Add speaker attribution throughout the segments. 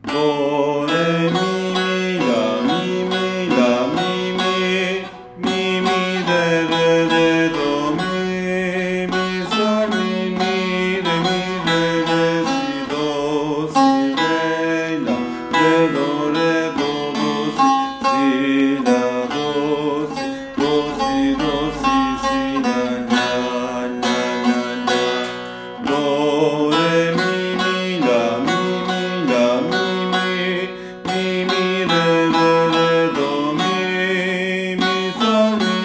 Speaker 1: Do, re, mi, la, mi, re, do, mi, sol, mi, re, si, do, si, re, do, si, la, do, si, la, do, re, mi, la, re, do, mi, sol, mi,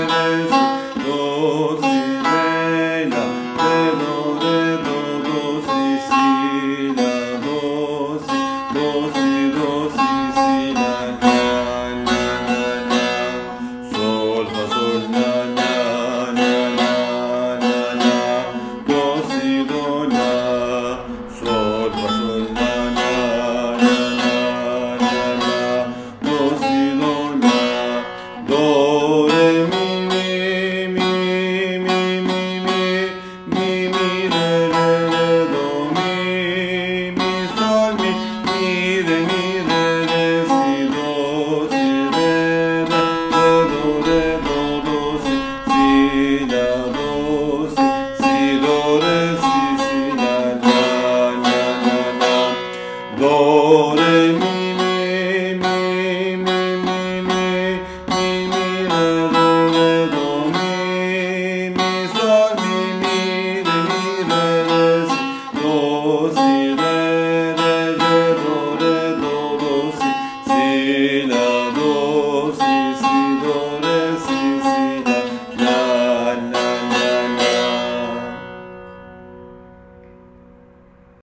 Speaker 1: re, si, do, si, do, si, la, si, sol, fa, sol, do, si, do, sol, fa, sol, do, si, do, re, mi, re, do, mi, sol, mi, re, si, do, si, la, si, do, re, si, la, do, re, mi, re, do, mi, sol, mi, re, si, do, si,